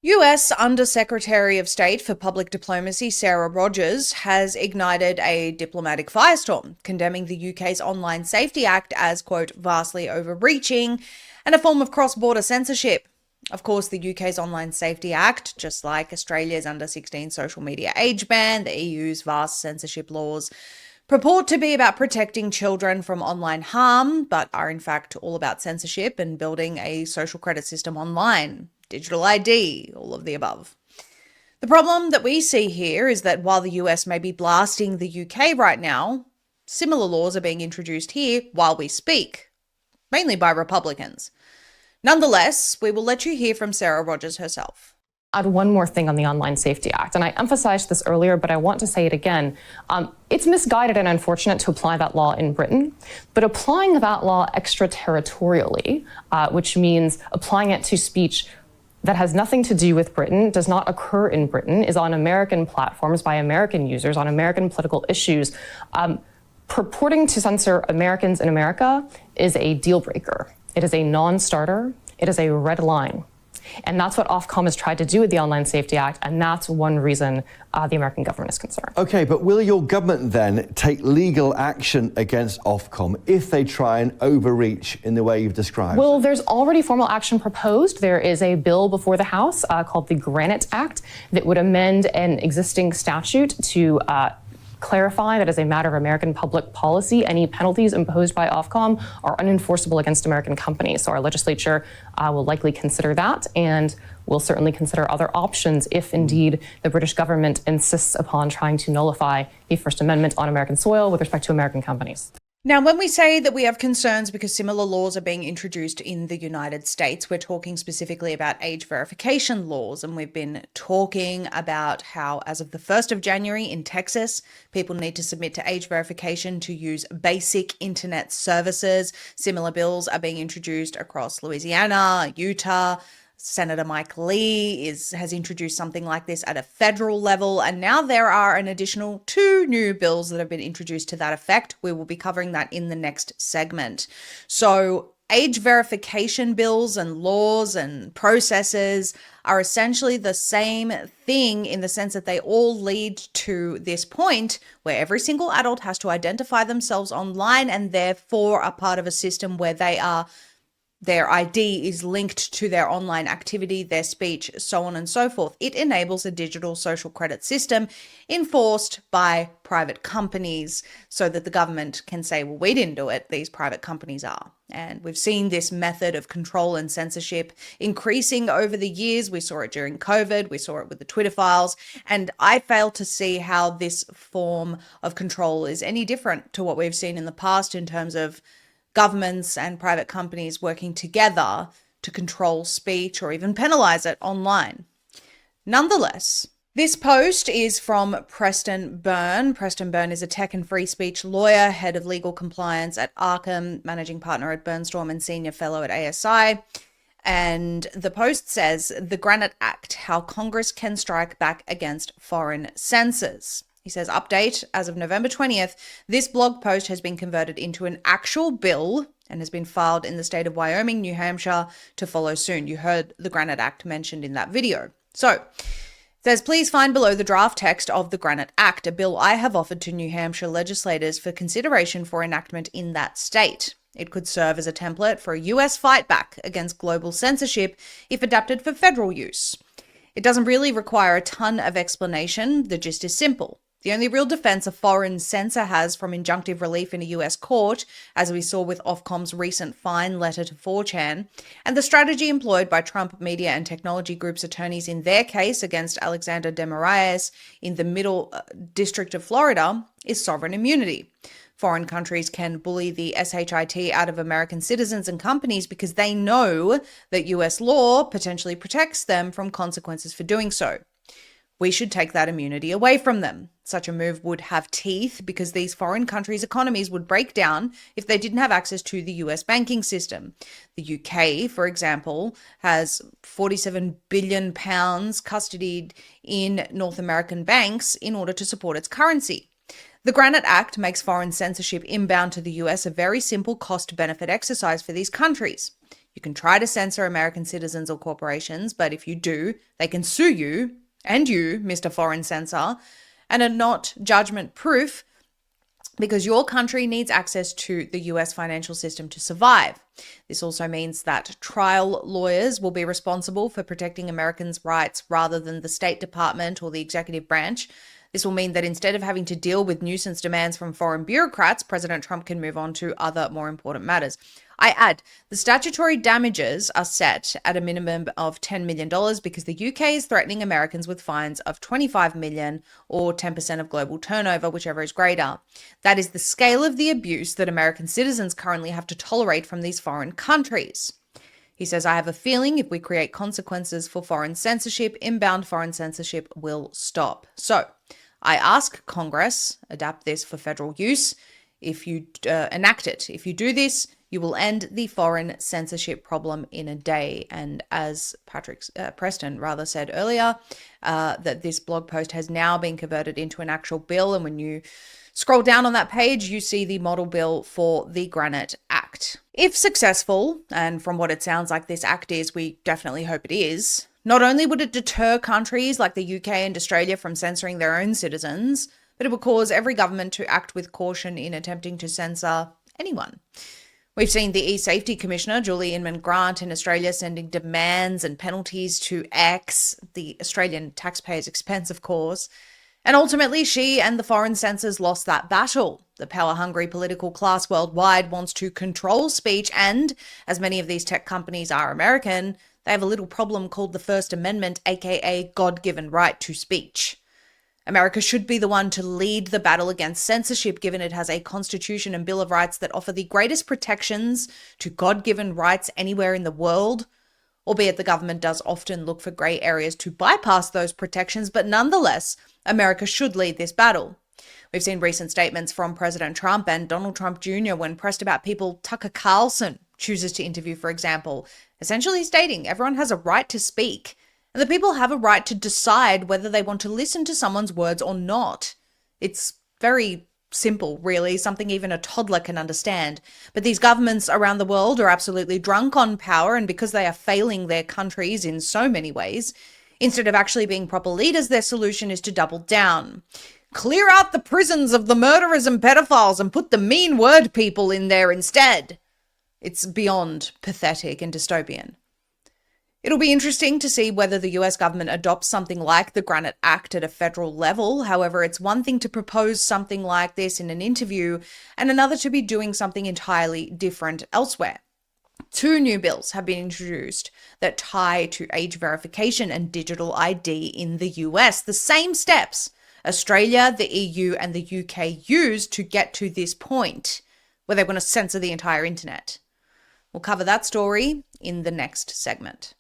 US Undersecretary of State for Public Diplomacy Sarah Rogers has ignited a diplomatic firestorm, condemning the UK's Online Safety Act as, quote, vastly overreaching and a form of cross-border censorship. Of course, the UK's Online Safety Act, just like Australia's under 16 social media age ban, the EU's vast censorship laws, purport to be about protecting children from online harm, but are in fact all about censorship and building a social credit system online, digital ID, all of the above. The problem that we see here is that while the US may be blasting the UK right now, similar laws are being introduced here while we speak, mainly by Republicans. Nonetheless, we will let you hear from Sarah Rogers herself. Add one more thing on the Online Safety Act, and I emphasized this earlier, but I want to say it again. It's misguided and unfortunate to apply that law in Britain, but applying that law extraterritorially, which means applying it to speech that has nothing to do with Britain, does not occur in Britain, is on American platforms by American users on American political issues, purporting to censor Americans in America is a deal breaker. It is a non-starter. It is a red line. And that's what Ofcom has tried to do with the Online Safety Act, and that's one reason the American government is concerned. OK, but will your government then take legal action against Ofcom if they try and overreach in the way you've described? Well, there's already formal action proposed. There is a bill before the House called the Granite Act that would amend an existing statute to clarify that as a matter of American public policy, any penalties imposed by Ofcom are unenforceable against American companies. So our legislature will likely consider that, and will certainly consider other options if indeed the British government insists upon trying to nullify the First Amendment on American soil with respect to American companies. Now, when we say that we have concerns because similar laws are being introduced in the United States, we're talking specifically about age verification laws. And we've been talking about how, as of the 1st of January in Texas, people need to submit to age verification to use basic internet services. Similar bills are being introduced across Louisiana, Utah. Senator Mike Lee has introduced something like this at a federal level, and now there are an additional 2 new bills that have been introduced to that effect. We will be covering that in the next segment. So age verification bills and laws and processes are essentially the same thing in the sense that they all lead to this point where every single adult has to identify themselves online and therefore are part of a system where their ID is linked to their online activity, their speech, so on and so forth. It enables a digital social credit system enforced by private companies so that the government can say, well, we didn't do it, these private companies are. And we've seen this method of control and censorship increasing over the years. We saw it during COVID. We saw it with the Twitter files. And I fail to see how this form of control is any different to what we've seen in the past in terms of governments and private companies working together to control speech or even penalize it online. Nonetheless, this post is from Preston Byrne. Preston Byrne is a tech and free speech lawyer, head of legal compliance at Arkham, managing partner at Burnstorm and senior fellow at ASI. And the post says, the Granite Act, how Congress can strike back against foreign censors. He says, update, as of November 20th, this blog post has been converted into an actual bill and has been filed in the state of Wyoming, New Hampshire to follow soon. You heard the Granite Act mentioned in that video. So, it says, please find below the draft text of the Granite Act, a bill I have offered to New Hampshire legislators for consideration for enactment in that state. It could serve as a template for a US fight back against global censorship if adapted for federal use. It doesn't really require a ton of explanation. The gist is simple. The only real defense a foreign censor has from injunctive relief in a US court, as we saw with Ofcom's recent fine letter to 4chan, and the strategy employed by Trump media and technology groups' attorneys in their case against Alexander de Moraes in the Middle District of Florida, is sovereign immunity. Foreign countries can bully the SHIT out of American citizens and companies because they know that US law potentially protects them from consequences for doing so. We should take that immunity away from them. Such a move would have teeth because these foreign countries' economies would break down if they didn't have access to the US banking system. The UK, for example, has £47 billion custodied in North American banks in order to support its currency. The Granite Act makes foreign censorship inbound to the US a very simple cost-benefit exercise for these countries. You can try to censor American citizens or corporations, but if you do, they can sue you and you, Mr. Foreign Censor, and are not judgment proof because your country needs access to the US financial system to survive. This also means that trial lawyers will be responsible for protecting Americans' rights rather than the State Department or the executive branch. This will mean that instead of having to deal with nuisance demands from foreign bureaucrats, President Trump can move on to other more important matters. I add, the statutory damages are set at a minimum of $10 million because the UK is threatening Americans with fines of $25 million or 10% of global turnover, whichever is greater. That is the scale of the abuse that American citizens currently have to tolerate from these foreign countries. He says, I have a feeling if we create consequences for foreign censorship, inbound foreign censorship will stop. So I ask Congress, adapt this for federal use, if you enact it. If you do this, you will end the foreign censorship problem in a day. And as Preston said earlier, that this blog post has now been converted into an actual bill. And when you scroll down on that page, you see the model bill for the Granite Act. If successful, and from what it sounds like this act is, we definitely hope it is, not only would it deter countries like the UK and Australia from censoring their own citizens, but it would cause every government to act with caution in attempting to censor anyone. We've seen the e-safety commissioner, Julie Inman-Grant, in Australia sending demands and penalties to X, the Australian taxpayers' expense, of course. And ultimately, she and the foreign censors lost that battle. The power-hungry political class worldwide wants to control speech, and as many of these tech companies are American, they have a little problem called the First Amendment, aka God-given right to speech. America should be the one to lead the battle against censorship, given it has a constitution and Bill of Rights that offer the greatest protections to God-given rights anywhere in the world, albeit the government does often look for grey areas to bypass those protections, but nonetheless, America should lead this battle. We've seen recent statements from President Trump and Donald Trump Jr. when pressed about people Tucker Carlson chooses to interview, for example, essentially stating everyone has a right to speak, and the people have a right to decide whether they want to listen to someone's words or not. It's very simple, really, something even a toddler can understand. But these governments around the world are absolutely drunk on power, and because they are failing their countries in so many ways, instead of actually being proper leaders, their solution is to double down. Clear out the prisons of the murderers and pedophiles and put the mean word people in there instead. It's beyond pathetic and dystopian. It'll be interesting to see whether the US government adopts something like the Granite Act at a federal level. However, it's one thing to propose something like this in an interview and another to be doing something entirely different elsewhere. 2 new bills have been introduced that tie to age verification and digital ID in the US, the same steps Australia, the EU, and the UK used to get to this point, where they're going to censor the entire internet. We'll cover that story in the next segment.